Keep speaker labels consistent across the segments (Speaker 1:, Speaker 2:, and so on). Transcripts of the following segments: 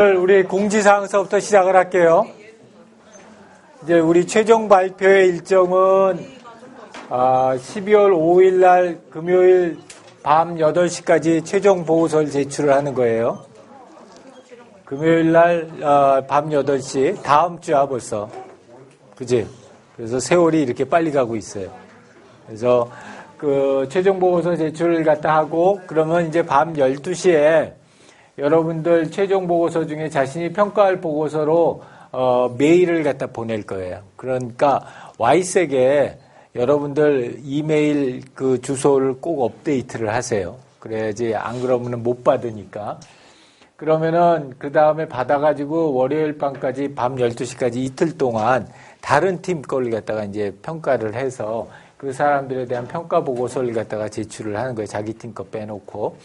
Speaker 1: 우리 공지사항서부터 시작을 할게요. 이제 우리 최종 발표의 일정은 12월 5일 날 금요일 밤 8시까지 최종 보고서를 제출을 하는 거예요. 금요일 날 밤 8시, 다음 주야 벌써. 그지? 그래서 세월이 이렇게 빨리 가고 있어요. 그래서 그 최종 보고서 제출을 갖다 하고, 그러면 이제 밤 12시에 여러분들 최종 보고서 중에 자신이 평가할 보고서로 메일을 갖다 보낼 거예요. 그러니까 와이색에 여러분들 이메일 그 주소를 꼭 업데이트를 하세요. 그래야지 안 그러면은 못 받으니까. 그러면은 그 다음에 받아가지고 월요일 밤까지 밤 12시까지 이틀 동안 다른 팀 거를 갖다가 이제 평가를 해서 그 사람들에 대한 평가 보고서를 갖다가 제출을 하는 거예요. 자기 팀 거 빼놓고.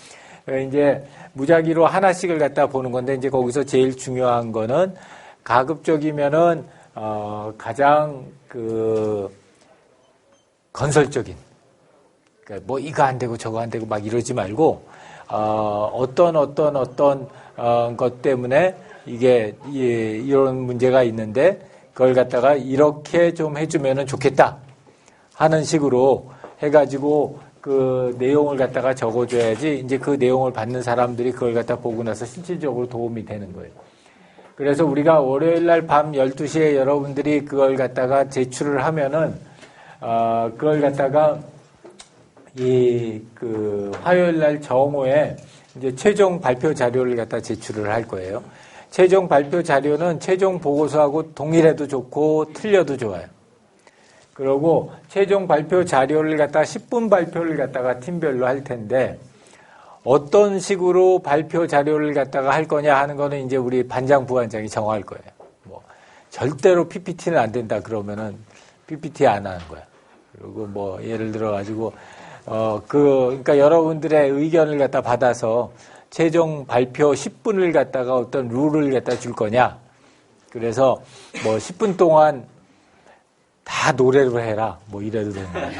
Speaker 1: 이제 무작위로 하나씩을 갖다 보는 건데, 이제 거기서 제일 중요한 거는 가급적이면은 가장 그 건설적인, 그러니까 뭐 이거 안 되고 저거 안 되고 막 이러지 말고 어떤 것 때문에 이게 이런 문제가 있는데 그걸 갖다가 이렇게 좀 해주면은 좋겠다 하는 식으로 해가지고 그 내용을 갖다가 적어줘야지 이제 그 내용을 받는 사람들이 그걸 갖다 보고 나서 실질적으로 도움이 되는 거예요. 그래서 우리가 월요일 날 밤 12시에 여러분들이 그걸 갖다가 제출을 하면은 그걸 갖다가 그 화요일 날 정오에 이제 최종 발표 자료를 갖다 제출을 할 거예요. 최종 발표 자료는 최종 보고서하고 동일해도 좋고 틀려도 좋아요. 그리고 최종 발표 자료를 갖다가 10분 발표를 갖다가 팀별로 할 텐데 어떤 식으로 발표 자료를 갖다가 할 거냐 하는 거는 이제 우리 반장 부반장이 정할 거예요. 뭐 절대로 PPT는 안 된다 그러면은 PPT 안 하는 거야. 그리고 뭐 예를 들어 가지고 그러니까 여러분들의 의견을 갖다 받아서 최종 발표 10분을 갖다가 어떤 룰을 갖다 줄 거냐. 그래서 뭐 10분 동안 다 노래로 해라. 뭐 이래도 되는 거야.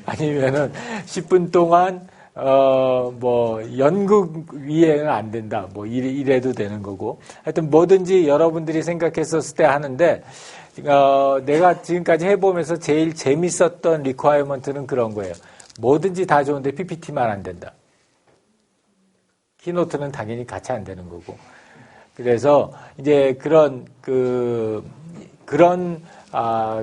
Speaker 1: 아니면은 10분 동안 뭐 연극 위에는 안 된다. 뭐 이래도 되는 거고. 하여튼 뭐든지 여러분들이 생각했었을 때 하는데 내가 지금까지 해보면서 제일 재밌었던 리퀘어먼트는 그런 거예요. 뭐든지 다 좋은데 PPT만 안 된다. 키노트는 당연히 같이 안 되는 거고. 그래서 이제 그런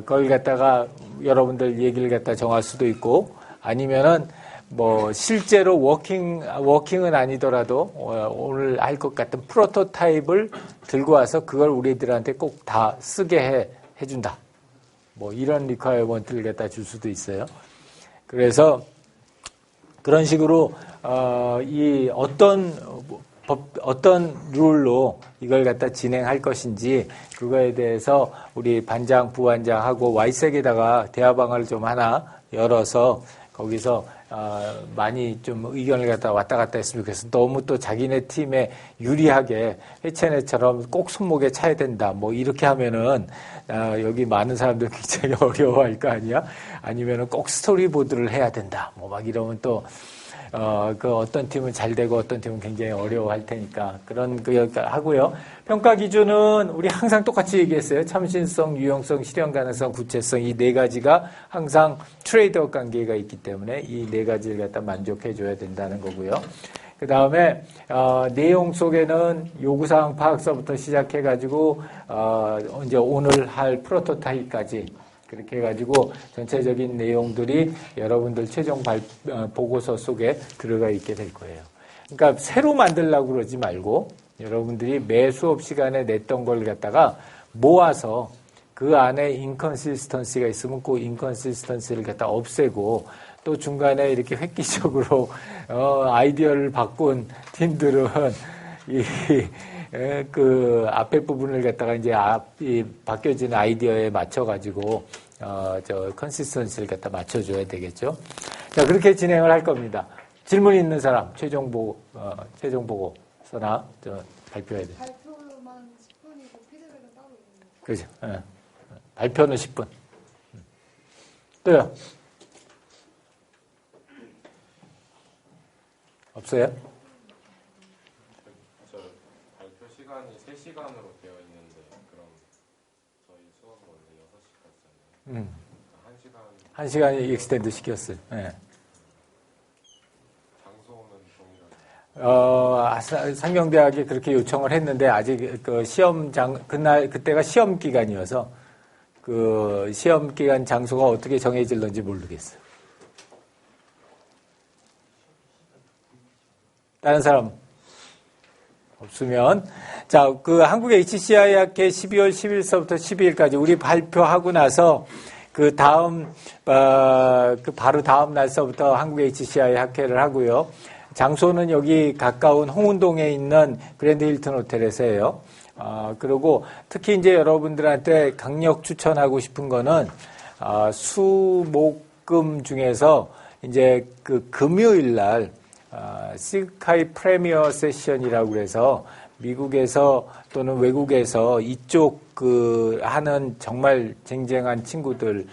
Speaker 1: 걸 갖다가 여러분들 얘기를 갖다 정할 수도 있고, 아니면은 뭐 실제로 워킹은 아니더라도 오늘 할 것 같은 프로토타입을 들고 와서 그걸 우리들한테 꼭 다 쓰게 해준다. 뭐 이런 리퀘어먼트를 갖다 줄 수도 있어요. 그래서 그런 식으로 이 어떤 룰로 이걸 갖다 진행할 것인지 그거에 대해서 우리 반장, 부반장하고 와이색에다가 대화방을 좀 하나 열어서 거기서 많이 좀 의견을 갖다 왔다 갔다 했으면 좋겠어. 너무 또 자기네 팀에 유리하게 해체네처럼 꼭 손목에 차야 된다. 뭐 이렇게 하면은 여기 많은 사람들 굉장히 어려워할 거 아니야? 아니면은 꼭 스토리보드를 해야 된다. 뭐 막 이러면 또 그 어떤 팀은 잘 되고 어떤 팀은 굉장히 어려워할 테니까 그런 거 하고요. 평가 기준은 우리 항상 똑같이 얘기했어요. 참신성, 유용성, 실현 가능성, 구체성 이 네 가지가 항상 트레이드업 관계가 있기 때문에 이 네 가지를 갖다 만족해 줘야 된다는 거고요. 그 다음에 내용 속에는 요구사항 파악서부터 시작해 가지고 이제 오늘 할 프로토타입까지 그렇게 해가지고 전체적인 내용들이 여러분들 최종 보고서 속에 들어가 있게 될 거예요. 그러니까 새로 만들려고 그러지 말고 여러분들이 매 수업 시간에 냈던 걸 갖다가 모아서 그 안에 인컨시스턴시가 있으면 그 인컨시스턴시를 갖다 없애고 또 중간에 이렇게 획기적으로 아이디어를 바꾼 팀들은 그 앞에 부분을 갖다가 이제 바뀌어진 아이디어에 맞춰가지고 컨시스턴시를 갖다 맞춰줘야 되겠죠. 자, 그렇게 진행을 할 겁니다. 질문 있는 사람, 최종 보고서나 발표해야 돼.
Speaker 2: 발표만 10분이고 피드백은 따로 있는 거죠?
Speaker 1: 그죠. 발표는 10분. 또요? 없어요?
Speaker 3: 시간이 3시간으로 되어 있는데 그럼 저희 수업은 원래 6시까지잖아요.
Speaker 1: 1시간이 익스텐드 시켰어요. 네.
Speaker 3: 장소는 동일하게.
Speaker 1: 상경대학이 그렇게 요청을 했는데 아직 그 그때가 시험 기간이어서 그 시험 기간 장소가 어떻게 정해질는지 모르겠어요. 다른 사람 없으면 자, 그 한국 HCI 학회 12월 10일서부터 12일까지 우리 발표하고 나서 그 다음 그 바로 다음 날서부터 한국 HCI 학회를 하고요. 장소는 여기 가까운 홍은동에 있는 그랜드 힐튼 호텔에서 해요. 그리고 특히 이제 여러분들한테 강력 추천하고 싶은 거는 수목금 중에서 이제 그 금요일 날 시그카이 프리미어 세션이라고 그래서 미국에서 또는 외국에서 이쪽 그 하는 정말 쟁쟁한 친구들을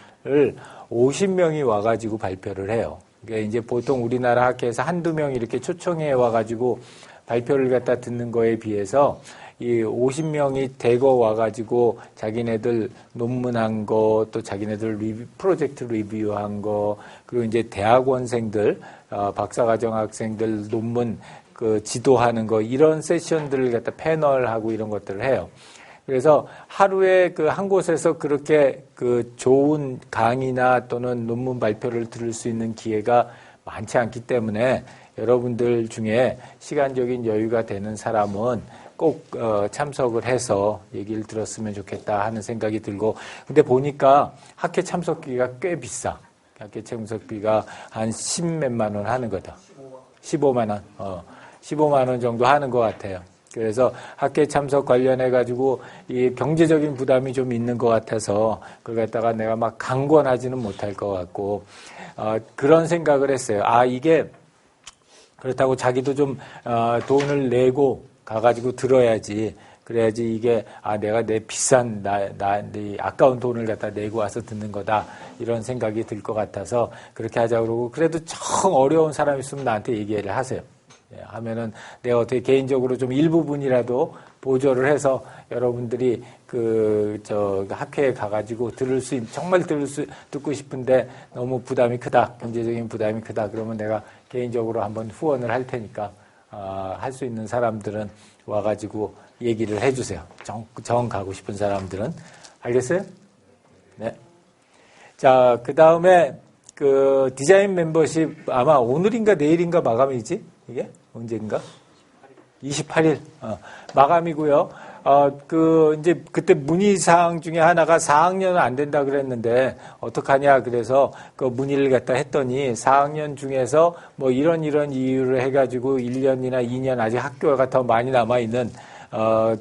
Speaker 1: 50명이 와가지고 발표를 해요. 그러니까 이제 보통 우리나라 학회에서 한두 명 이렇게 초청해 와가지고 발표를 갖다 듣는 거에 비해서 이 50명이 대거 와가지고 자기네들 논문한 거, 또 자기네들 프로젝트 리뷰한 거, 그리고 이제 대학원생들, 박사과정 학생들 논문 그 지도하는 거, 이런 세션들을 갖다 패널하고 이런 것들을 해요. 그래서 하루에 그 한 곳에서 그렇게 그 좋은 강의나 또는 논문 발표를 들을 수 있는 기회가 많지 않기 때문에 여러분들 중에 시간적인 여유가 되는 사람은 꼭 참석을 해서 얘기를 들었으면 좋겠다 하는 생각이 들고, 근데 보니까 학회 참석비가 꽤 비싸. 학회 참석비가 한 10몇만 원 하는 거다. 15만 원. 15만 원 정도 하는 것 같아요. 그래서 학회 참석 관련해가지고 이 경제적인 부담이 좀 있는 것 같아서 그걸 갖다가 내가 막 강권하지는 못할 것 같고, 그런 생각을 했어요. 이게 그렇다고 자기도 좀 돈을 내고 가가지고 들어야지. 그래야지 이게 내가 내 비싼 내 아까운 돈을 갖다 내고 와서 듣는 거다, 이런 생각이 들 것 같아서 그렇게 하자고 그러고, 그래도 정 어려운 사람 있으면 나한테 얘기를 하세요. 하면은 내가 어떻게 개인적으로 좀 일부분이라도 보조를 해서 여러분들이 학회에 가가지고 정말 듣고 싶은데 너무 부담이 크다, 경제적인 부담이 크다, 그러면 내가 개인적으로 한번 후원을 할 테니까 할 수 있는 사람들은 와가지고 얘기를 해주세요. 정 가고 싶은 사람들은. 알겠어요? 네. 자, 그 다음에 그 디자인 멤버십 아마 오늘인가 내일인가 마감이지? 이게? 언제인가? 28일. 마감이고요. 이제 그때 문의사항 중에 하나가 4학년은 안 된다 그랬는데 어떡하냐, 그래서 그 문의를 갖다 했더니 4학년 중에서 뭐 이런 이유를 해가지고 1년이나 2년 아직 학교가 더 많이 남아있는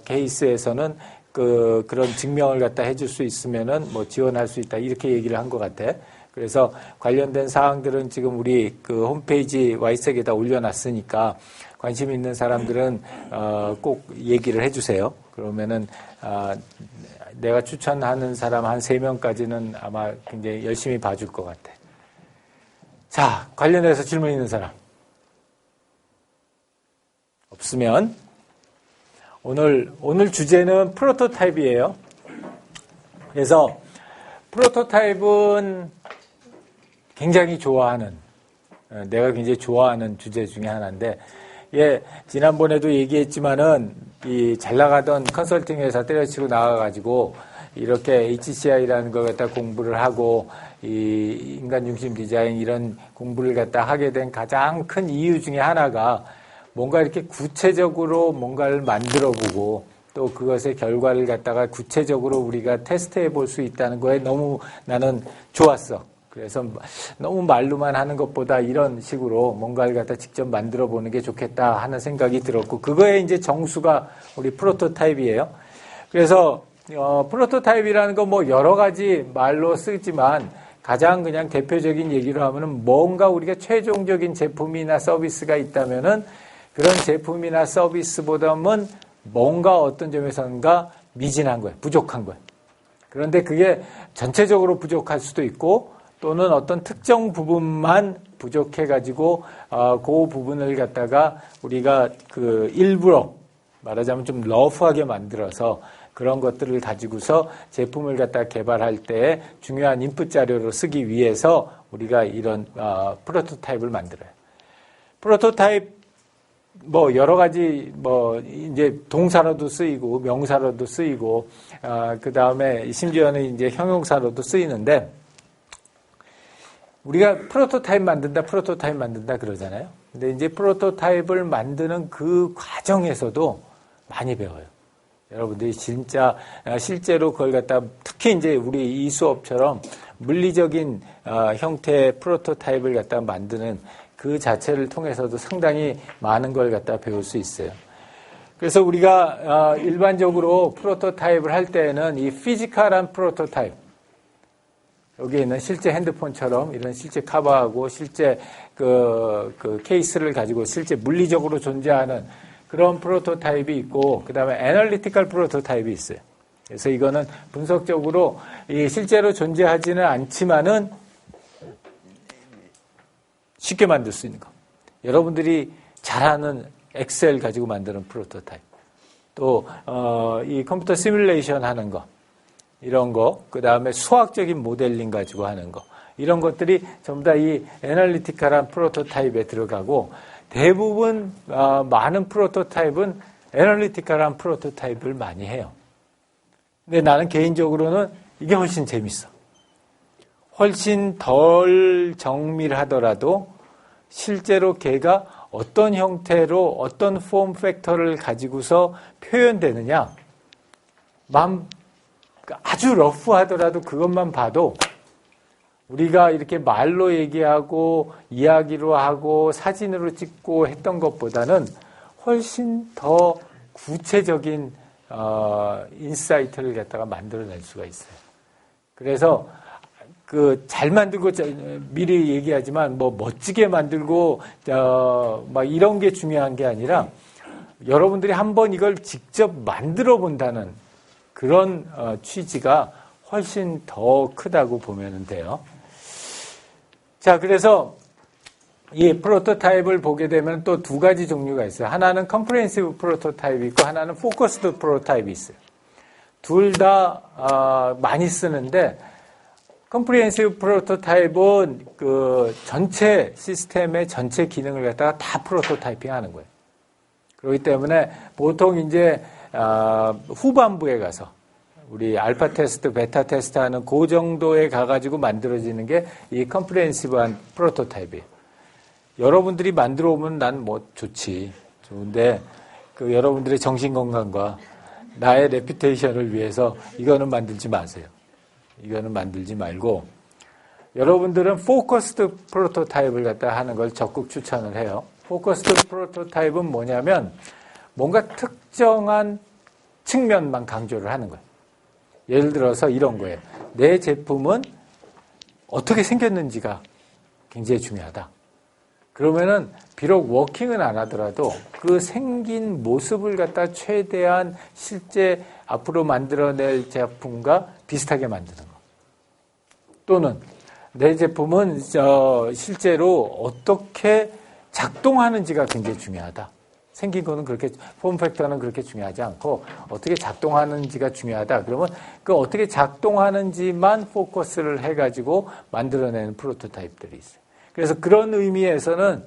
Speaker 1: 케이스에서는 그런 증명을 갖다 해줄 수 있으면은 뭐 지원할 수 있다, 이렇게 얘기를 한 것 같아. 그래서 관련된 사항들은 지금 우리 그 홈페이지 와이색에다 올려놨으니까 관심 있는 사람들은 꼭 얘기를 해주세요. 그러면은 내가 추천하는 사람 한 3명까지는 아마 굉장히 열심히 봐줄 것 같아. 자, 관련해서 질문 있는 사람 없으면 오늘 주제는 프로토타입이에요. 그래서 프로토타입은 굉장히 내가 굉장히 좋아하는 주제 중에 하나인데, 지난번에도 얘기했지만은, 잘 나가던 컨설팅 회사 때려치고 나가가지고, 이렇게 HCI라는 걸 갖다 공부를 하고, 인간 중심 디자인 이런 공부를 갖다 하게 된 가장 큰 이유 중에 하나가, 뭔가 이렇게 구체적으로 뭔가를 만들어 보고, 또 그것의 결과를 갖다가 구체적으로 우리가 테스트해 볼 수 있다는 거에 너무 나는 좋았어. 그래서 너무 말로만 하는 것보다 이런 식으로 뭔가를 갖다 직접 만들어 보는 게 좋겠다 하는 생각이 들었고, 그거의 이제 정수가 우리 프로토타입이에요. 그래서 프로토타입이라는 건 뭐 여러 가지 말로 쓰지만 가장 그냥 대표적인 얘기로 하면은 뭔가 우리가 최종적인 제품이나 서비스가 있다면은 그런 제품이나 서비스보다는 뭔가 어떤 점에서는가 미진한 거예요. 부족한 거예요. 그런데 그게 전체적으로 부족할 수도 있고, 또는 어떤 특정 부분만 부족해가지고 그 부분을 갖다가 우리가 일부러 말하자면 좀 러프하게 만들어서 그런 것들을 가지고서 제품을 갖다 개발할 때 중요한 인풋 자료로 쓰기 위해서 우리가 이런 프로토타입을 만들어요. 프로토타입 뭐 여러 가지 뭐 이제 동사로도 쓰이고 명사로도 쓰이고 그 다음에 심지어는 이제 형용사로도 쓰이는데 우리가 프로토타입 만든다 그러잖아요. 근데 이제 프로토타입을 만드는 그 과정에서도 많이 배워요. 여러분들이 진짜 실제로 그걸 갖다 특히 이제 우리 이 수업처럼 물리적인 형태의 프로토타입을 갖다 만드는 그 자체를 통해서도 상당히 많은 걸 갖다 배울 수 있어요. 그래서 우리가 일반적으로 프로토타입을 할 때는 이 피지컬한 프로토타입, 여기 있는 실제 핸드폰처럼 이런 실제 커버하고 실제 그 케이스를 가지고 실제 물리적으로 존재하는 그런 프로토타입이 있고, 그 다음에 애널리티컬 프로토타입이 있어요. 그래서 이거는 분석적으로 실제로 존재하지는 않지만은 쉽게 만들 수 있는 거. 여러분들이 잘 아는 엑셀 가지고 만드는 프로토타입. 또, 이 컴퓨터 시뮬레이션 하는 거. 이런 거. 그 다음에 수학적인 모델링 가지고 하는 거. 이런 것들이 전부 다 이 애널리티컬한 프로토타입에 들어가고, 대부분 많은 프로토타입은 애널리티컬한 프로토타입을 많이 해요. 근데 나는 개인적으로는 이게 훨씬 재밌어. 훨씬 덜 정밀하더라도 실제로 걔가 어떤 형태로 어떤 폼 팩터를 가지고서 표현되느냐, 아주 러프하더라도 그것만 봐도 우리가 이렇게 말로 얘기하고 이야기로 하고 사진으로 찍고 했던 것보다는 훨씬 더 구체적인 인사이트를 갖다가 만들어낼 수가 있어요. 그래서 잘 만들고 미리 얘기하지만 뭐 멋지게 만들고 막 이런 게 중요한 게 아니라 여러분들이 한번 이걸 직접 만들어 본다는 그런 취지가 훨씬 더 크다고 보면 돼요. 자, 그래서 이 프로토타입을 보게 되면 또 두 가지 종류가 있어요. 하나는 컴프레hen시브 프로토타입이 있고 하나는 포커스드 프로토타입이 있어요. 둘 다 많이 쓰는데 컴프레hen시브 프로토타입은 그 전체 시스템의 전체 기능을 갖다가 다 프로토타이핑 하는 거예요. 그렇기 때문에 보통 이제 후반부에 가서 우리 알파 테스트, 베타 테스트 하는 그 정도에 가가지고 만들어지는 게 이 컴프레hen시브한 프로토타입이에요. 여러분들이 만들어 오면 난 뭐 좋은데 그 여러분들의 정신 건강과 나의 레퓨테이션을 위해서 이거는 만들지 마세요. 이거는 만들지 말고 여러분들은 포커스드 프로토타입을 갖다 하는 걸 적극 추천을 해요. 포커스드 프로토타입은 뭐냐면 뭔가 특정한 측면만 강조를 하는 거예요. 예를 들어서 이런 거예요. 내 제품은 어떻게 생겼는지가 굉장히 중요하다. 그러면은 비록 워킹은 안 하더라도 그 생긴 모습을 갖다 최대한 실제 앞으로 만들어낼 제품과 비슷하게 만드는 거. 또는 내 제품은 실제로 어떻게 작동하는지가 굉장히 중요하다. 생긴 거는 그렇게 폼 팩터는 그렇게 중요하지 않고 어떻게 작동하는지가 중요하다. 그러면 그 어떻게 작동하는지만 포커스를 해가지고 만들어내는 프로토타입들이 있어요. 그래서 그런 의미에서는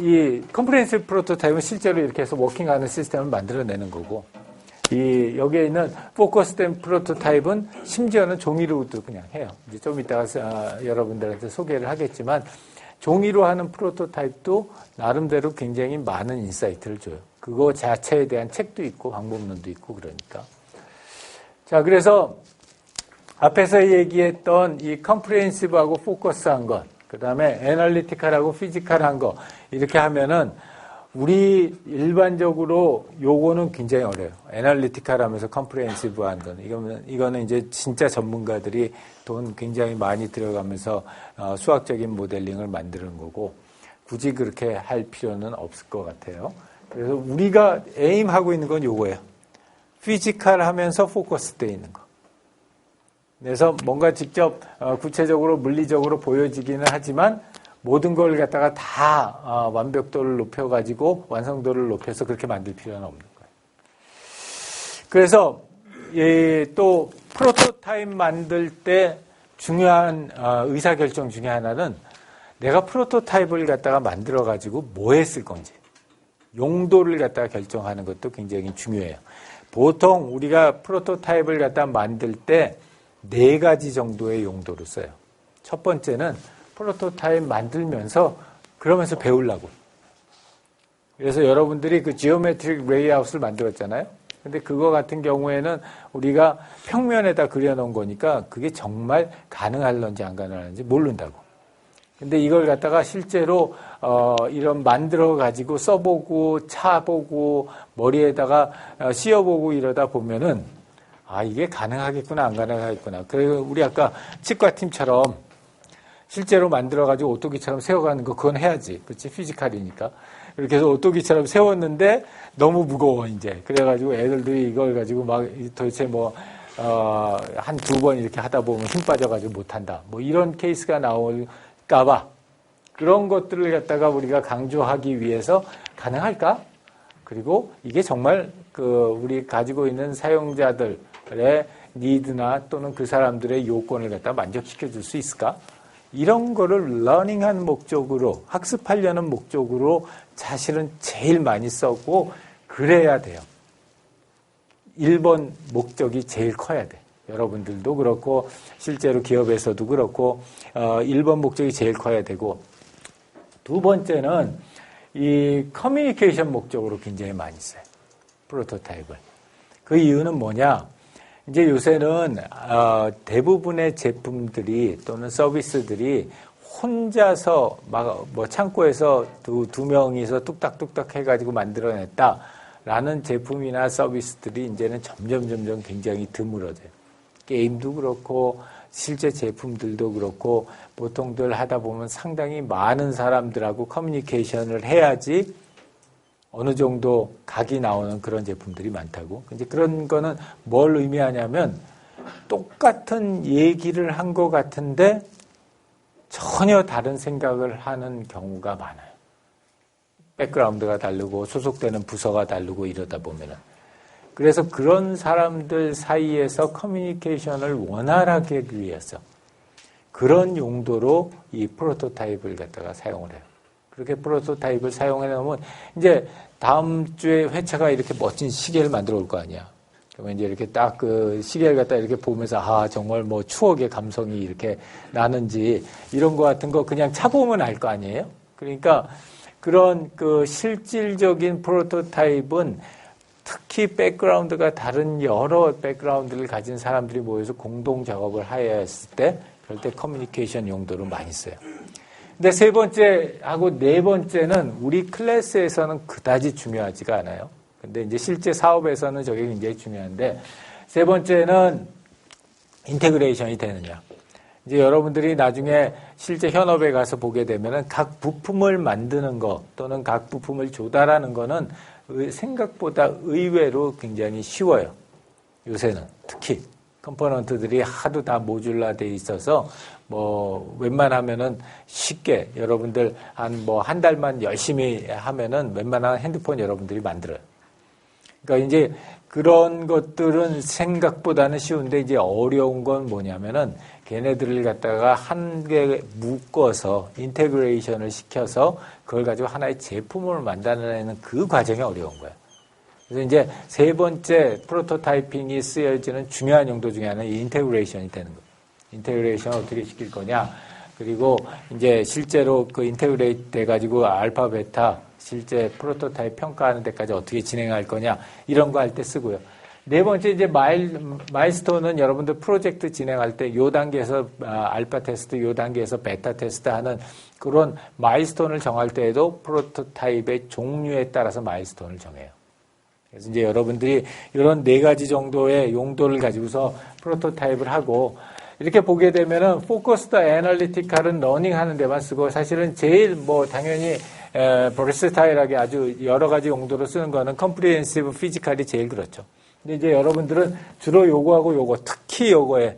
Speaker 1: 이 컴프레hen시브 프로토타입은 실제로 이렇게 해서 워킹하는 시스템을 만들어내는 거고, 이 여기에 있는 포커스된 프로토타입은 심지어는 종이로도 그냥 해요. 이제 좀 이따가 여러분들한테 소개를 하겠지만 종이로 하는 프로토타입도 나름대로 굉장히 많은 인사이트를 줘요. 그거 자체에 대한 책도 있고 방법론도 있고 그러니까. 자, 그래서 앞에서 얘기했던 이 컴프레hen시브하고 포커스한 것, 그 다음에 애널리티컬하고 피지컬한 거 이렇게 하면은 우리 일반적으로 요거는 굉장히 어려워요. 애널리티컬하면서 컴프레hen시브한 건 이거는 이제 진짜 전문가들이 돈 굉장히 많이 들어가면서 수학적인 모델링을 만드는 거고 굳이 그렇게 할 필요는 없을 것 같아요. 그래서 우리가 에임하고 있는 건 요거예요. 피지컬하면서 포커스되어 있는 거. 그래서 뭔가 직접 구체적으로 물리적으로 보여지기는 하지만 모든 걸 갖다가 다 완벽도를 높여가지고 완성도를 높여서 그렇게 만들 필요는 없는 거예요. 그래서 또 프로토타입 만들 때 중요한 의사결정 중에 하나는 내가 프로토타입을 갖다가 만들어가지고 뭐에 쓸 건지 용도를 갖다가 결정하는 것도 굉장히 중요해요. 보통 우리가 프로토타입을 갖다가 만들 때 4가지 정도의 용도를 써요. 첫 번째는 프로토타입 만들면서 그러면서 배우려고. 그래서 여러분들이 그 지오메트릭 레이아웃을 만들었잖아요. 근데 그거 같은 경우에는 우리가 평면에다 그려놓은 거니까 그게 정말 가능할런지 안 가능할런지 모른다고. 근데 이걸 갖다가 실제로 이런 만들어 가지고 써보고 차보고 머리에다가 씌워보고 이러다 보면은 이게 가능하겠구나 안 가능하겠구나. 그리고 우리 아까 치과팀처럼 실제로 만들어 가지고 오토기처럼 세워가는 거 그건 해야지. 그렇지? 피지컬이니까. 이렇게 해서 오토기처럼 세웠는데 너무 무거워 이제. 그래가지고 애들들이 이걸 가지고 막 도대체 한 2번 이렇게 하다 보면 힘 빠져가지고 못한다. 뭐 이런 케이스가 나올까봐 그런 것들을 갖다가 우리가 강조하기 위해서 가능할까? 그리고 이게 정말 우리 가지고 있는 사용자들의 니드나 또는 그 사람들의 요건을 갖다 만족시켜 줄 수 있을까? 이런 거를 러닝한 목적으로 학습하려는 목적으로 사실은 제일 많이 썼고 그래야 돼요. 1번 목적이 제일 커야 돼. 여러분들도 그렇고 실제로 기업에서도 그렇고 1번 목적이 제일 커야 되고 두 번째는 이 커뮤니케이션 목적으로 굉장히 많이 써요. 프로토타입을. 그 이유는 뭐냐? 이제 요새는 대부분의 제품들이 또는 서비스들이 혼자서 막 창고에서 두 명이서 뚝딱뚝딱 해가지고 만들어냈다라는 제품이나 서비스들이 이제는 점점 굉장히 드물어져요. 게임도 그렇고 실제 제품들도 그렇고 보통들 하다 보면 상당히 많은 사람들하고 커뮤니케이션을 해야지 어느 정도 각이 나오는 그런 제품들이 많다고. 이제 그런 거는 뭘 의미하냐면 똑같은 얘기를 한 것 같은데 전혀 다른 생각을 하는 경우가 많아요. 백그라운드가 다르고 소속되는 부서가 다르고 이러다 보면은. 그래서 그런 사람들 사이에서 커뮤니케이션을 원활하게 하기 위해서 그런 용도로 이 프로토타입을 갖다가 사용을 해요. 그렇게 프로토타입을 사용해 놓으면 이제 다음 주에 회차가 이렇게 멋진 시계를 만들어 올 거 아니야. 그러면 이제 이렇게 딱 그 시계를 갖다 이렇게 보면서 정말 뭐 추억의 감성이 이렇게 나는지 이런 거 같은 거 그냥 차보면 알 거 아니에요. 그러니까 그런 그 실질적인 프로토타입은 특히 백그라운드가 다른 여러 백그라운드를 가진 사람들이 모여서 공동 작업을 하여야 했을 때 그럴 때 커뮤니케이션 용도로 많이 써요. 근데 세 번째하고 네 번째는 우리 클래스에서는 그다지 중요하지가 않아요. 근데 이제 실제 사업에서는 저게 굉장히 중요한데 세 번째는 인테그레이션이 되느냐. 이제 여러분들이 나중에 실제 현업에 가서 보게 되면은 각 부품을 만드는 거 또는 각 부품을 조달하는 거는 생각보다 의외로 굉장히 쉬워요. 요새는 특히 컴포넌트들이 하도 다 모듈라돼 있어서 웬만하면은 쉽게 여러분들 한 달만 열심히 하면은 웬만한 핸드폰 여러분들이 만들어요. 그러니까 이제 그런 것들은 생각보다는 쉬운데 이제 어려운 건 뭐냐면은 걔네들을 갖다가 한 개 묶어서 인테그레이션을 시켜서 그걸 가지고 하나의 제품을 만들어내는 그 과정이 어려운 거예요. 그래서 이제 세 번째 프로토타이핑이 쓰여지는 중요한 용도 중에 하나는 인테그레이션이 되는 거예요. 인테그레이션을 어떻게 시킬 거냐. 그리고 이제 실제로 그 인테그레이트 돼가지고 알파, 베타 실제 프로토타입 평가하는 데까지 어떻게 진행할 거냐. 이런 거 할 때 쓰고요. 네 번째 이제 마일스톤은 여러분들 프로젝트 진행할 때 요 단계에서 알파 테스트, 요 단계에서 베타 테스트 하는 그런 마일스톤을 정할 때에도 프로토타입의 종류에 따라서 마일스톤을 정해요. 그래서 이제 여러분들이 이런 네 가지 정도의 용도를 가지고서 프로토타입을 하고 이렇게 보게 되면은 포커스드 애널리티컬은 러닝하는 데만 쓰고 사실은 제일 당연히 버스타일하게 아주 여러 가지 용도로 쓰는 거는 컴프리헨시브 피지컬이 제일 그렇죠. 근데 이제 여러분들은 주로 요거하고 요거 특히 요거에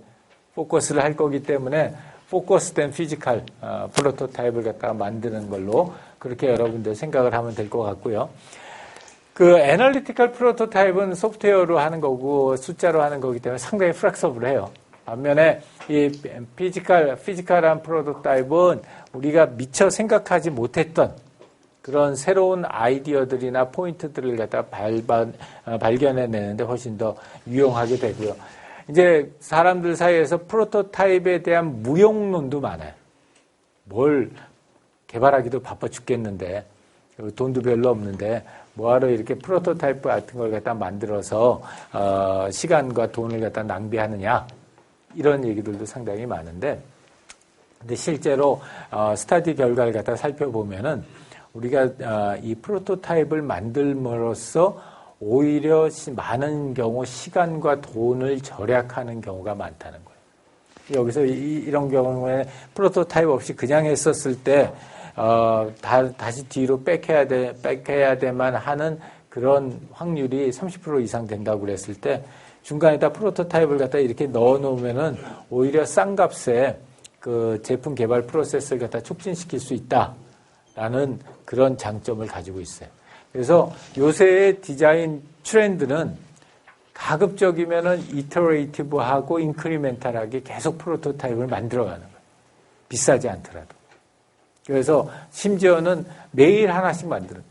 Speaker 1: 포커스를 할 거기 때문에 포커스된 피지컬 프로토타입을 갖다가 만드는 걸로 그렇게 여러분들 생각을 하면 될 것 같고요. 그 애널리티컬 프로토타입은 소프트웨어로 하는 거고 숫자로 하는 거기 때문에 상당히 플렉서블해요. 반면에 이 피지컬한 프로토타입은 우리가 미처 생각하지 못했던 그런 새로운 아이디어들이나 포인트들을 갖다가 발견해내는데 훨씬 더 유용하게 되고요. 이제 사람들 사이에서 프로토타입에 대한 무용론도 많아요. 뭘 개발하기도 바빠 죽겠는데 돈도 별로 없는데 뭐하러 이렇게 프로토타입 같은 걸 갖다 만들어서 시간과 돈을 갖다 낭비하느냐 이런 얘기들도 상당히 많은데 근데 실제로 스터디 결과를 갖다 살펴보면은 우리가 이 프로토타입을 만들므로써 오히려 많은 경우 시간과 돈을 절약하는 경우가 많다는 거예요. 여기서 이런 경우에 프로토타입 없이 그냥 했었을 때 다시 뒤로 뺏겨야 돼만 하는 그런 확률이 30% 이상 된다고 그랬을 때 중간에다 프로토타입을 갖다 이렇게 넣어 놓으면은 오히려 싼 값에 그 제품 개발 프로세스를 갖다 촉진시킬 수 있다라는 그런 장점을 가지고 있어요. 그래서 요새의 디자인 트렌드는 가급적이면은 이터레이티브하고 인크리멘탈하게 계속 프로토타입을 만들어가는 거예요. 비싸지 않더라도. 그래서 심지어는 매일 하나씩 만드는 거예요.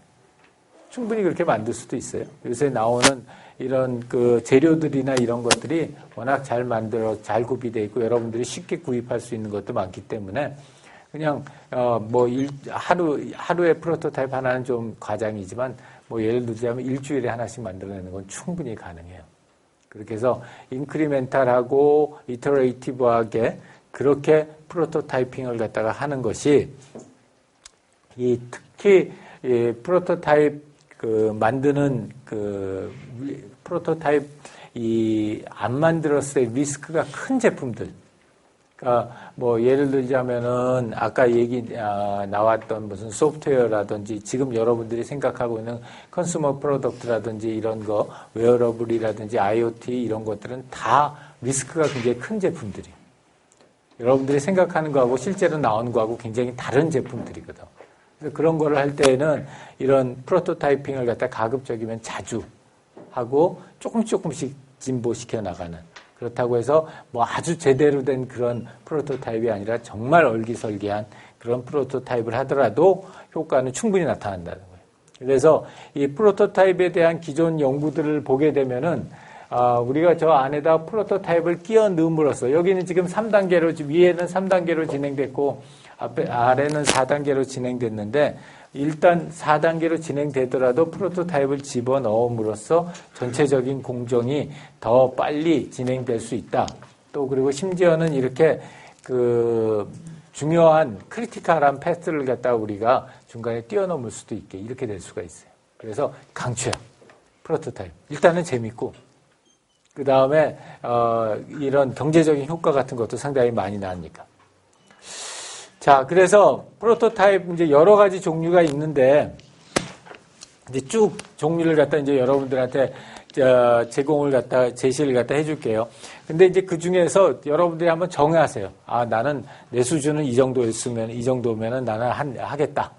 Speaker 1: 충분히 그렇게 만들 수도 있어요. 요새 나오는 이런 그 재료들이나 이런 것들이 워낙 잘 구비되어 있고 여러분들이 쉽게 구입할 수 있는 것도 많기 때문에 그냥 하루에 프로토타입 하나는 좀 과장이지만 뭐 예를 들자면 일주일에 하나씩 만들어내는 건 충분히 가능해요. 그렇게 해서 인크리멘탈하고 이터레이티브하게 그렇게 프로토타이핑을 갖다가 하는 것이 특히 이 프로토타입 만드는 프로토타입 안 만들었을 때 리스크가 큰 제품들. 그러니까 뭐 예를 들자면은 아까 나왔던 무슨 소프트웨어라든지 지금 여러분들이 생각하고 있는 컨슈머 프로덕트라든지 이런 거 웨어러블이라든지 IoT 이런 것들은 다 리스크가 굉장히 큰 제품들이에요. 여러분들이 생각하는 거하고 실제로 나오는 거하고 굉장히 다른 제품들이거든. 그래서 그런 거를 할 때에는 이런 프로토타이핑을 갖다 가급적이면 자주 하고 조금씩 진보시켜 나가는. 그렇다고 해서 뭐 아주 제대로 된 그런 프로토타입이 아니라 정말 얼기설기한 그런 프로토타입을 하더라도 효과는 충분히 나타난다는 거예요. 그래서 이 프로토타입에 대한 기존 연구들을 보게 되면은 우리가 저 안에다 프로토타입을 끼워 넣음으로써 여기는 지금 3단계로 위에는 3단계로 진행됐고 아래는 4단계로 진행됐는데 일단 4단계로 진행되더라도 프로토타입을 집어넣음으로써 전체적인 공정이 더 빨리 진행될 수 있다. 또 그리고 심지어는 이렇게 그 중요한 크리티컬한 패스를 갖다가 우리가 중간에 뛰어넘을 수도 있게 이렇게 될 수가 있어요. 그래서 강추야. 프로토타입. 일단은 재밌고 그 다음에 이런 경제적인 효과 같은 것도 상당히 많이 나니까. 자, 그래서 프로토타입 이제 여러 가지 종류가 있는데 이제 쭉 종류를 갖다 이제 여러분들한테 제시를 갖다 해줄게요. 근데 이제 그 중에서 여러분들이 한번 정하세요. 나는 내 수준은 이 정도면은 나는 하겠다.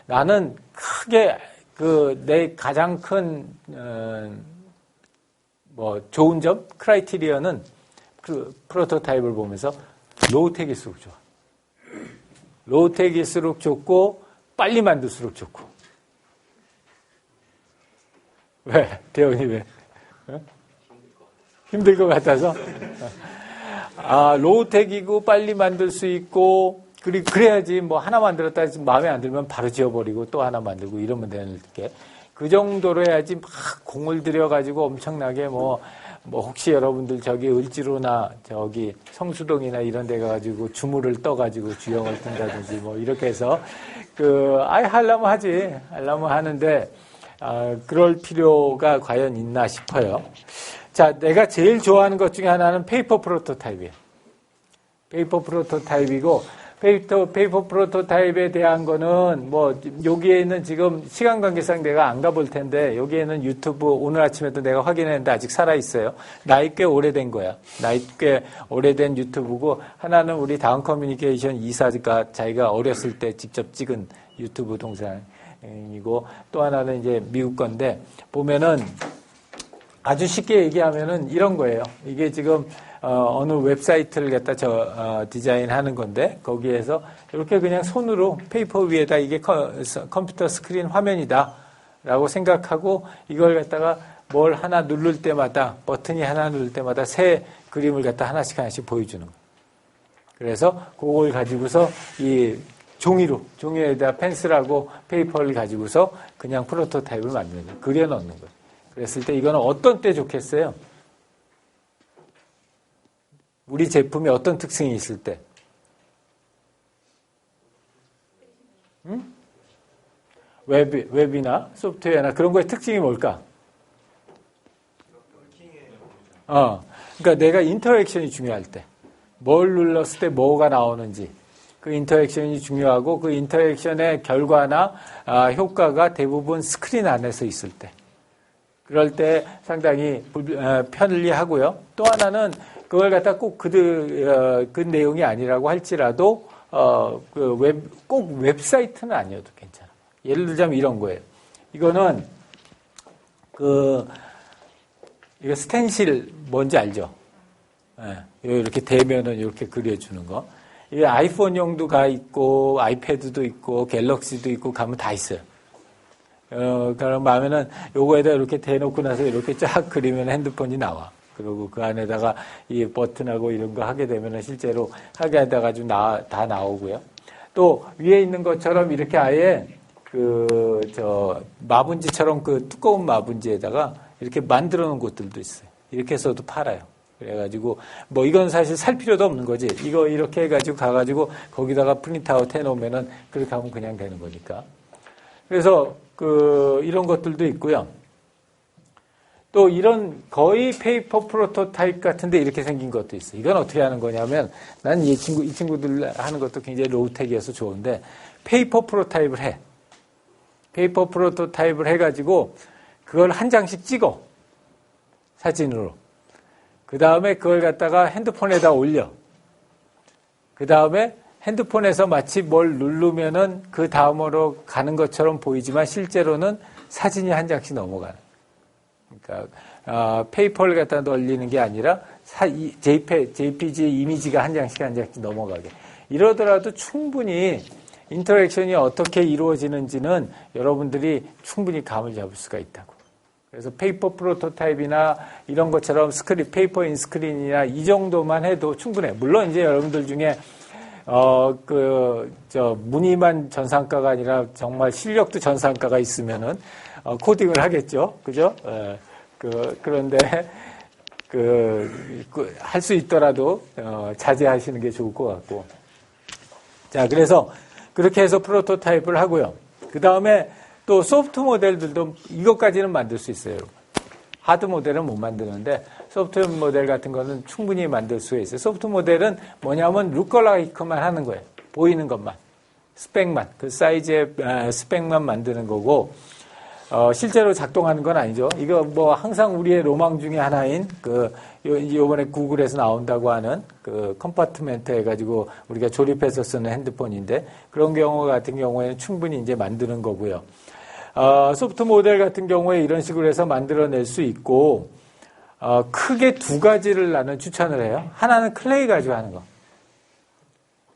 Speaker 1: 나는 크게 내 가장 큰 좋은 점, 크라이테리어는 그 프로토타입을 보면서 로우텍일수록 좋아. 로우텍일수록 좋고 빨리 만들수록 좋고. 왜? 대원이 왜? 힘들 것 같아서? 로우텍이고 빨리 만들 수 있고 그래야지 뭐 하나 만들었다 마음에 안 들면 바로 지워버리고 또 하나 만들고 이러면 되는 게 그 정도로 해야지 막 공을 들여가지고 엄청나게 뭐 혹시 여러분들 저기 을지로나 저기 성수동이나 이런 데 가가지고 주물을 떠가지고 주영을 뜬다든지 뭐 이렇게 해서 하려면 하지. 하려면 하는데, 그럴 필요가 과연 있나 싶어요. 자, 내가 제일 좋아하는 것 중에 하나는 페이퍼 프로토타입이에요. 페이퍼 프로토타입이고, 페이퍼 프로토타입에 대한 거는 뭐 여기에는 지금 시간 관계상 내가 안 가볼 텐데 여기에는 유튜브 오늘 아침에도 내가 확인했는데 아직 살아 있어요. 나이 꽤 오래된 거야. 나이 꽤 오래된 유튜브고 하나는 우리 다운 커뮤니케이션 이사가 자기가 어렸을 때 직접 찍은 유튜브 동영상이고 또 하나는 이제 미국 건데 보면은 아주 쉽게 얘기하면은 이런 거예요. 이게 지금 어느 웹사이트를 갖다 디자인하는 건데 거기에서 이렇게 그냥 손으로 페이퍼 위에다 이게 컴퓨터 스크린 화면이다라고 생각하고 이걸 갖다가 뭘 하나 누를 때마다 버튼이 하나 누를 때마다 새 그림을 갖다 하나씩 보여주는 거예요. 그래서 그걸 가지고서 이 종이에다 펜슬하고 페이퍼를 가지고서 그냥 프로토타입을 만드는 거예요. 그려넣는 거예요. 그랬을 때 이거는 어떤 때 좋겠어요? 우리 제품이 어떤 특징이 있을 때? 응? 웹이나 소프트웨어나 그런 거의 특징이 뭘까? 그러니까 내가 인터랙션이 중요할 때, 뭘 눌렀을 때 뭐가 나오는지, 그 인터랙션이 중요하고 그 인터랙션의 결과나 효과가 대부분 스크린 안에서 있을 때. 그럴 때 상당히 편리하고요. 또 하나는 그걸 갖다 꼭 그 내용이 아니라고 할지라도 꼭 웹사이트는 아니어도 괜찮아. 예를 들자면 이런 거예요. 이거는 이거 스텐실 뭔지 알죠? 예, 이렇게 대면은 이렇게 그려주는 거. 이게 아이폰용도 있고 아이패드도 있고 갤럭시도 있고 가면 다 있어요. 그럼 하면은 요거에다 이렇게 대놓고 나서 이렇게 쫙 그리면 핸드폰이 나와. 그리고 그 안에다가 이 버튼하고 이런 거 하게 되면은 실제로 하게 하다 가지고 다 나오고요. 또 위에 있는 것처럼 이렇게 아예 마분지처럼 그 두꺼운 마분지에다가 이렇게 만들어 놓은 곳들도 있어요. 이렇게 해서도 팔아요. 그래가지고 뭐 이건 사실 살 필요도 없는 거지. 이거 이렇게 해가지고 가가지고 거기다가 프린트아웃 해놓으면은 그렇게 하면 그냥 되는 거니까. 그래서 이런 것들도 있고요. 또 이런 거의 페이퍼 프로토타입 같은데 이렇게 생긴 것도 있어요. 이건 어떻게 하는 거냐면 나는 이 친구들 하는 것도 굉장히 로우텍이어서 좋은데 페이퍼 프로토타입을 해. 페이퍼 프로토타입을 해가지고 그걸 한 장씩 찍어. 사진으로. 그 다음에 그걸 갖다가 핸드폰에다 올려. 그 다음에 핸드폰에서 마치 뭘 누르면은 그 다음으로 가는 것처럼 보이지만 실제로는 사진이 한 장씩 넘어가는. 그러니까 페이퍼를 갖다 넣는 게 아니라 JPG 이미지가 한 장씩 넘어가게. 이러더라도 충분히 인터랙션이 어떻게 이루어지는지는 여러분들이 충분히 감을 잡을 수가 있다고. 그래서 페이퍼 프로토타입이나 이런 것처럼 페이퍼 인 스크린이나 이 정도만 해도 충분해. 물론 이제 여러분들 중에 무늬만 전산가가 아니라 정말 실력도 전산가가 있으면은 코딩을 하겠죠. 그죠? 그런데 할 수 있더라도 자제하시는 게 좋을 것 같고. 자, 그래서 그렇게 해서 프로토타입을 하고요. 그 다음에 또 소프트 모델들도 이것까지는 만들 수 있어요. 하드 모델은 못 만드는데 소프트 모델 같은 거는 충분히 만들 수 있어요. 소프트 모델은 뭐냐면 루컬라이크만 하는 거예요. 보이는 것만. 스펙만. 그 사이즈의 스펙만 만드는 거고 실제로 작동하는 건 아니죠. 이거 뭐 항상 우리의 로망 중에 하나인 요번에 구글에서 나온다고 하는 컴파트멘트 해가지고 우리가 조립해서 쓰는 핸드폰인데 그런 경우 같은 경우에는 충분히 이제 만드는 거고요. 소프트 모델 같은 경우에 이런 식으로 해서 만들어낼 수 있고, 크게 두 가지를 나는 추천을 해요. 하나는 클레이 가지고 하는 거.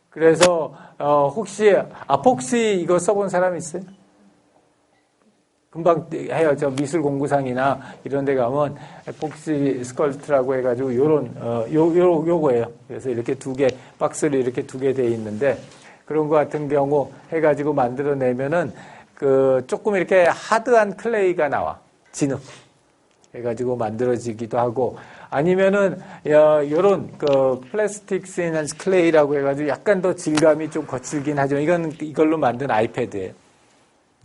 Speaker 1: 그래서, 혹시 아폭시 이거 써본 사람 있어요? 금방 해요. 저 미술 공구상이나 이런 데 가면 에폭시 스컬트라고 해가지고 요거예요. 그래서 이렇게 박스를 이렇게 두 개 돼 있는데 그런 거 같은 경우 해가지고 만들어내면은 조금 이렇게 하드한 클레이가 나와. 진흙. 해가지고 만들어지기도 하고 아니면은 요런 플라스틱스 인한스 클레이라고 해가지고 약간 더 질감이 좀 거칠긴 하죠. 이걸로 만든 아이패드예요.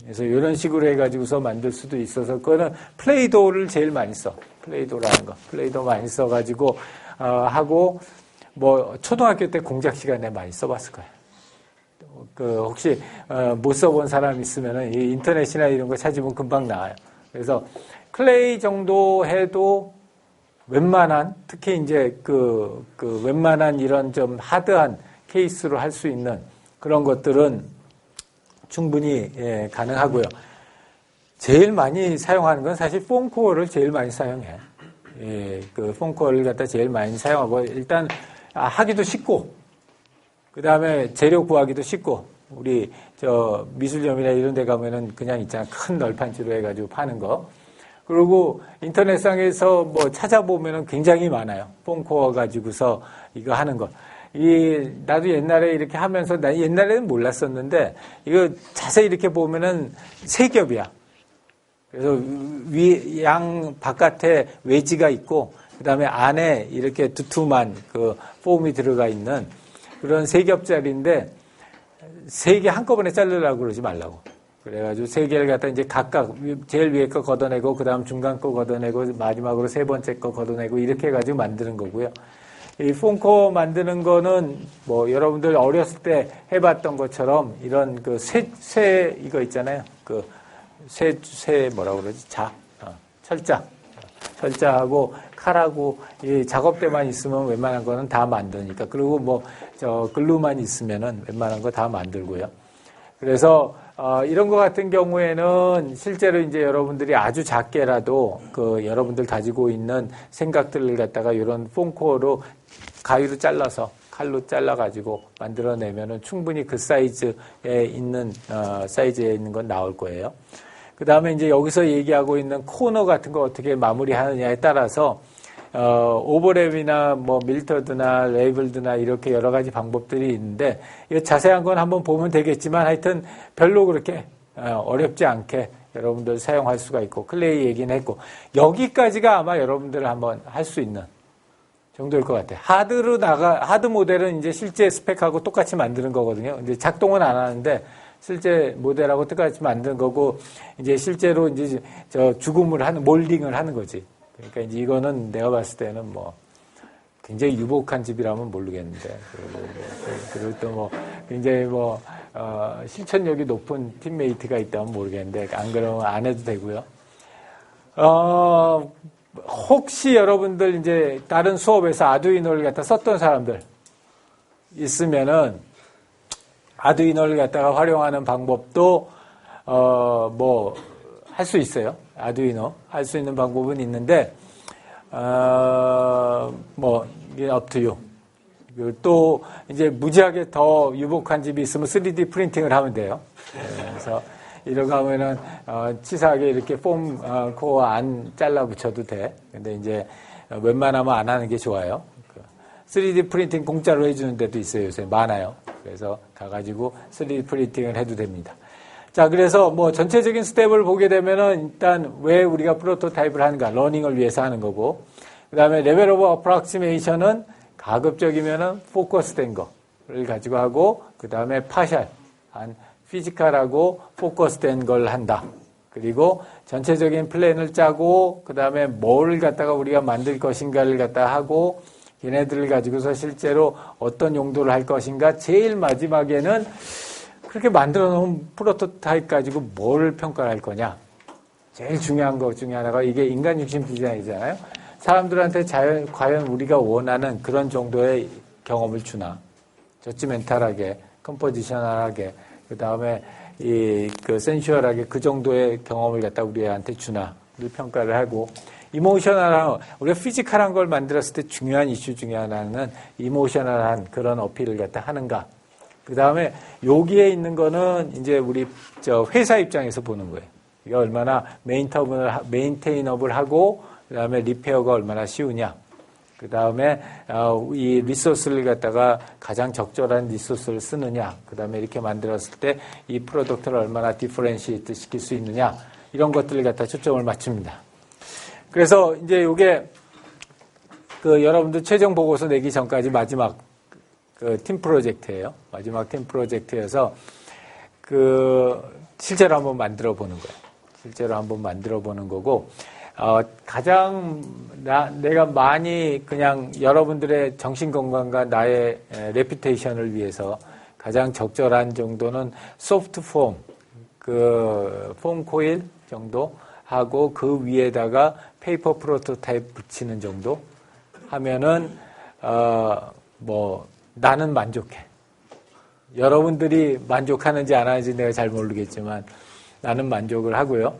Speaker 1: 그래서 이런 식으로 해가지고서 만들 수도 있어서 그거는 플레이도를 제일 많이 써. 플레이도라는 거. 플레이도 많이 써가지고 하고 뭐 초등학교 때 공작 시간에 많이 써봤을 거예요. 혹시 못 써본 사람 있으면은 이 인터넷이나 이런 거 찾으면 금방 나와요. 그래서 클레이 정도 해도 웬만한, 특히 이제 웬만한 이런 좀 하드한 케이스로 할 수 있는 그런 것들은 충분히 가능하고요. 제일 많이 사용하는 건 사실 폼코어를 제일 많이 사용해. 폼코어를 갖다 제일 많이 사용하고, 일단 하기도 쉽고, 그 다음에 재료 구하기도 쉽고, 우리 미술점이나 이런 데 가면은 그냥 있잖아. 큰 널판지로 해가지고 파는 거. 그리고 인터넷상에서 뭐 찾아보면은 굉장히 많아요. 폼코어 가지고서 이거 하는 거. 나도 옛날에 이렇게 하면서, 나 옛날에는 몰랐었는데, 이거 자세히 이렇게 보면은 세 겹이야. 그래서 양 바깥에 웨지가 있고, 그 다음에 안에 이렇게 두툼한 폼이 들어가 있는 그런 세 겹짜리인데, 세 개 한꺼번에 자르려고 그러지 말라고. 그래가지고 세 개를 갖다 이제 각각 제일 위에 거 걷어내고, 그 다음 중간 거 걷어내고, 마지막으로 세 번째 거 걷어내고, 이렇게 해가지고 만드는 거고요. 이 폼코어 만드는 거는 뭐 여러분들 어렸을 때 해봤던 것처럼 이런 쇠 이거 있잖아요. 쇠 뭐라고 그러지? 철자하고 칼하고 이 작업대만 있으면 웬만한 거는 다 만드니까. 그리고 뭐 글루만 있으면은 웬만한 거 다 만들고요. 그래서 이런 거 같은 경우에는 실제로 이제 여러분들이 아주 작게라도 여러분들 가지고 있는 생각들을 갖다가 이런 폼코어로 가위로 잘라서 칼로 잘라가지고 만들어내면은 충분히 그 사이즈에 있는 건 나올 거예요. 그 다음에 이제 여기서 얘기하고 있는 코너 같은 거 어떻게 마무리하느냐에 따라서 오버랩이나 뭐 밀터드나 레이블드나 이렇게 여러 가지 방법들이 있는데, 이거 자세한 건 한번 보면 되겠지만 하여튼 별로 그렇게 어렵지 않게 여러분들 사용할 수가 있고, 클레이 얘기는 했고, 여기까지가 아마 여러분들 한번 할 수 있는 정도일 것 같아요. 하드 모델은 이제 실제 스펙하고 똑같이 만드는 거거든요. 이제 작동은 안 하는데 실제 모델하고 똑같이 만드는 거고, 이제 실제로 이제 죽음을 하는, 몰딩을 하는 거지. 그러니까 이제 이거는 내가 봤을 때는 뭐 굉장히 유복한 집이라면 모르겠는데, 그리고 또 뭐 굉장히 실천력이 높은 팀메이트가 있다면 모르겠는데, 안 그러면 안 해도 되고요. 혹시 여러분들 이제 다른 수업에서 아두이노를 갖다 썼던 사람들 있으면은 아두이노를 갖다가 활용하는 방법도 할 수 있어요. 아두이노 할 수 있는 방법은 있는데 이게 up to you. 또 이제 무지하게 더 유복한 집이 있으면 3D 프린팅을 하면 돼요. 그래서 이러고 하면은 치사하게 이렇게 폼 코어 안 잘라 붙여도 돼. 근데 이제 웬만하면 안 하는 게 좋아요. 3D 프린팅 공짜로 해주는 데도 있어요. 요새 많아요. 그래서 가가지고 3D 프린팅을 해도 됩니다. 자, 그래서 뭐 전체적인 스텝을 보게 되면은 일단 왜 우리가 프로토타입을 하는가, 러닝을 위해서 하는 거고, 그 다음에 레벨 오브 어프락시메이션은 가급적이면은 포커스된 거를 가지고 하고, 그 다음에 파셜, 피지컬하고 포커스된 걸 한다. 그리고 전체적인 플랜을 짜고, 그 다음에 뭘 갖다가 우리가 만들 것인가를 갖다 하고, 얘네들을 가지고서 실제로 어떤 용도를 할 것인가, 제일 마지막에는 그렇게 만들어 놓은 프로토타입 가지고 뭘 평가를 할 거냐. 제일 중요한 것 중에 하나가 이게 인간 중심 디자인이잖아요. 사람들한테 과연 우리가 원하는 그런 정도의 경험을 주나. 저지멘탈하게, 컴포지셔널하게, 그 다음에 센슈얼하게 그 정도의 경험을 갖다 우리한테 주나를 평가를 하고, 이모셔널한, 우리가 피지컬한 걸 만들었을 때 중요한 이슈 중에 하나는 이모셔널한 그런 어필을 갖다 하는가. 그 다음에 여기에 있는 거는 이제 우리 회사 입장에서 보는 거예요. 이게 얼마나 메인테인업을 하고, 그 다음에 리페어가 얼마나 쉬우냐. 그 다음에 이 리소스를 갖다가 가장 적절한 리소스를 쓰느냐. 그 다음에 이렇게 만들었을 때 이 프로덕트를 얼마나 디퍼런시에이트 시킬 수 있느냐. 이런 것들을 갖다 초점을 맞춥니다. 그래서 이제 이게 여러분들 최종 보고서 내기 전까지 마지막 팀 프로젝트예요. 마지막 팀 프로젝트여서 실제로 한번 만들어 보는 거예요. 실제로 한번 만들어 보는 거고, 가장 내가 많이 그냥 여러분들의 정신 건강과 나의 레퓨테이션을 위해서 가장 적절한 정도는 소프트 폼, 그 폼 코일 정도 하고 그 위에다가 페이퍼 프로토타입 붙이는 정도 하면은 뭐 나는 만족해. 여러분들이 만족하는지 안 하는지 내가 잘 모르겠지만 나는 만족을 하고요.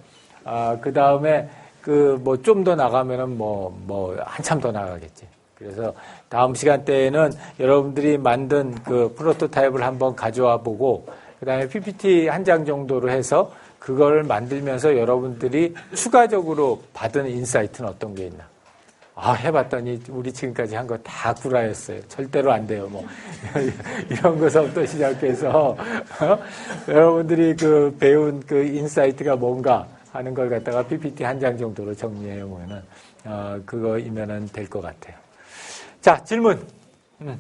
Speaker 1: 그 다음에 그 뭐 좀 더 나가면은 뭐 한참 더 나가겠지. 그래서 다음 시간대에는 여러분들이 만든 그 프로토타입을 한번 가져와 보고 그 다음에 PPT 한 장 정도로 해서 그걸 만들면서 여러분들이 추가적으로 받은 인사이트는 어떤 게 있나. 해봤더니 우리 지금까지 한 거 다 구라였어요. 절대로 안 돼요. 뭐 이런 것부터 시작해서 여러분들이 그 배운 그 인사이트가 뭔가 하는 걸 갖다가 PPT 한 장 정도로 정리해 보면은 그거이면은 될 것 같아요. 자, 질문.
Speaker 3: 저희가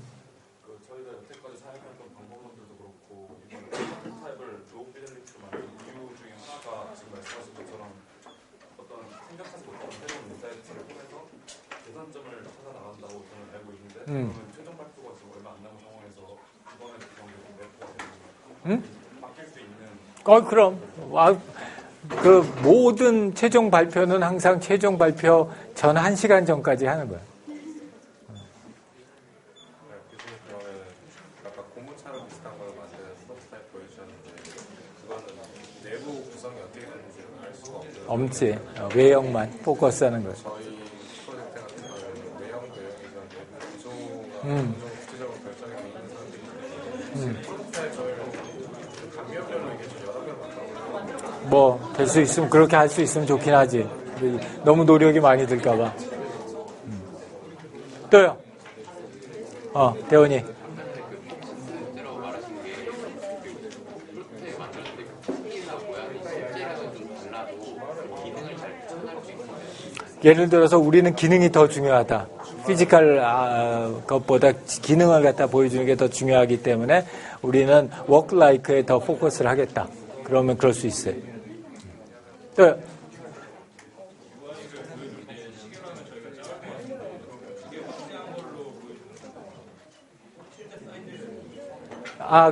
Speaker 3: 여태까지 사용했던 방법론들도 그렇고 이번 프로토타입을 로우 피델리티로 만든 이유 중에 하나가 지금 말씀하신 것처럼 어떤 생각하지 못한 새로운 인사이트를 통해서 개선점을 찾아 나간다고 저는 알고 있는데 그러면 최종 발표가 지금 얼마 안 남은 상황에서 이번에 경우에 매표가 되는 바뀔 수 있는
Speaker 1: 그럼 그 모든 최종 발표는 항상 최종 발표 전 1시간 전까지 하는 거예요.
Speaker 3: 아까 고무차랑 비슷한 걸 만든 프로토타입 보여주셨는데 그거는 내부 구성이 어떻게 되는지 알 수가 없어요.
Speaker 1: 없지. 외형만 포커스하는 거예요.
Speaker 3: 저희 프로젝트 같은 경우는 외형도 외형이지만 내부 구조가 구체적으로 결정이 돼 있는 사람들이 프로토타입 저희를 감면별로 이게 좀 여러 개를 만들어보려고
Speaker 1: 뭐 될 수 있으면 그렇게 할 수 있으면 좋긴 하지. 너무 노력이 많이 들까 봐. 또요. 대원이. 예를 들어서 우리는 기능이 더 중요하다. 피지컬 것보다 기능을 갖다 보여주는 게 더 중요하기 때문에 우리는 워크 라이크에 더 포커스를 하겠다. 그러면 그럴 수 있어요. 또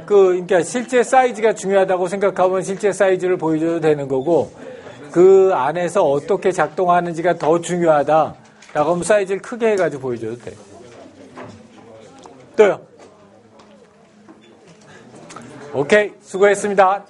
Speaker 1: 그러니까 실제 사이즈가 중요하다고 생각하면 실제 사이즈를 보여줘도 되는 거고, 그 안에서 어떻게 작동하는지가 더 중요하다. 라고 하면 사이즈를 크게 해가지고 보여줘도 돼요. 또요. 오케이. 수고했습니다.